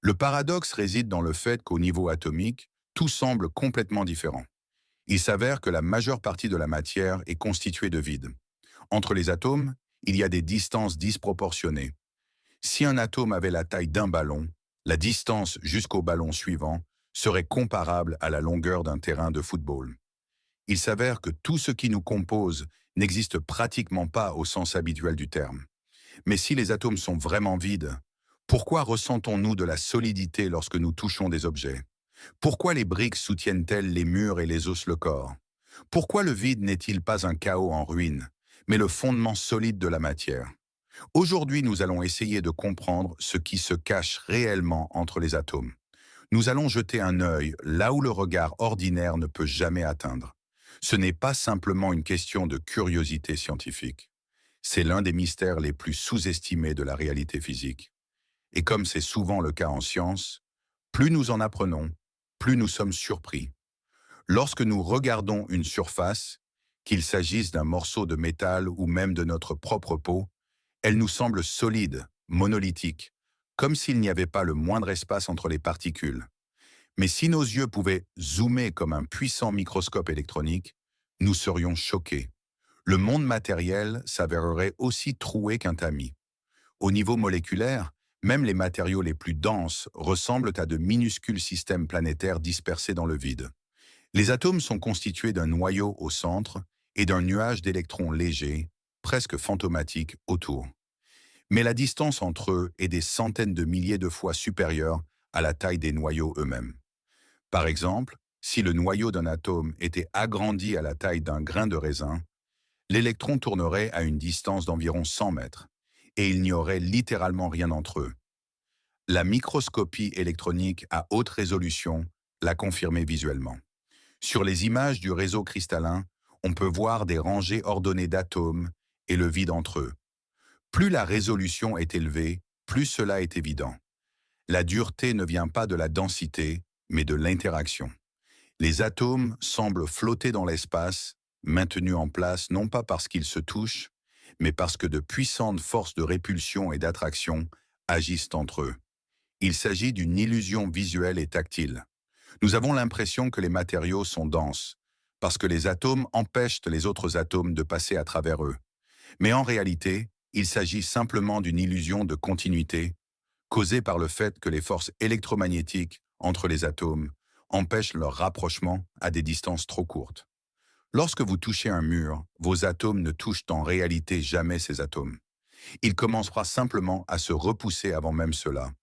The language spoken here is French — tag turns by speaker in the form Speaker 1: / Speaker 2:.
Speaker 1: Le paradoxe réside dans le fait qu'au niveau atomique, tout semble complètement différent. Il s'avère que la majeure partie de la matière est constituée de vide. Entre les atomes, il y a des distances disproportionnées. Si un atome avait la taille d'un ballon, la distance jusqu'au ballon suivant serait comparable à la longueur d'un terrain de football. Il s'avère que tout ce qui nous compose n'existe pratiquement pas au sens habituel du terme. Mais si les atomes sont vraiment vides, pourquoi ressentons-nous de la solidité lorsque nous touchons des objets? Pourquoi les briques soutiennent-elles les murs et les os le corps? Pourquoi le vide n'est-il pas un chaos en ruine, mais le fondement solide de la matière? Aujourd'hui, nous allons essayer de comprendre ce qui se cache réellement entre les atomes. Nous allons jeter un œil là où le regard ordinaire ne peut jamais atteindre. Ce n'est pas simplement une question de curiosité scientifique. C'est l'un des mystères les plus sous-estimés de la réalité physique. Et comme c'est souvent le cas en science, plus nous en apprenons, plus nous sommes surpris. Lorsque nous regardons une surface, qu'il s'agisse d'un morceau de métal ou même de notre propre peau, elle nous semble solide, monolithique, comme s'il n'y avait pas le moindre espace entre les particules. Mais si nos yeux pouvaient zoomer comme un puissant microscope électronique, nous serions choqués. Le monde matériel s'avérerait aussi troué qu'un tamis. Au niveau moléculaire, même les matériaux les plus denses ressemblent à de minuscules systèmes planétaires dispersés dans le vide. Les atomes sont constitués d'un noyau au centre et d'un nuage d'électrons légers, presque fantomatiques, autour. Mais la distance entre eux est des centaines de milliers de fois supérieure à la taille des noyaux eux-mêmes. Par exemple, si le noyau d'un atome était agrandi à la taille d'un grain de raisin, l'électron tournerait à une distance d'environ 100 mètres, et il n'y aurait littéralement rien entre eux. La microscopie électronique à haute résolution l'a confirmé visuellement. Sur les images du réseau cristallin, on peut voir des rangées ordonnées d'atomes et le vide entre eux. Plus la résolution est élevée, plus cela est évident. La dureté ne vient pas de la densité, mais de l'interaction. Les atomes semblent flotter dans l'espace, maintenus en place non pas parce qu'ils se touchent, mais parce que de puissantes forces de répulsion et d'attraction agissent entre eux. Il s'agit d'une illusion visuelle et tactile. Nous avons l'impression que les matériaux sont denses, parce que les atomes empêchent les autres atomes de passer à travers eux. Mais en réalité, il s'agit simplement d'une illusion de continuité, causée par le fait que les forces électromagnétiques entre les atomes empêchent leur rapprochement à des distances trop courtes. Lorsque vous touchez un mur, vos atomes ne touchent en réalité jamais ces atomes. Il commencera simplement à se repousser avant même cela.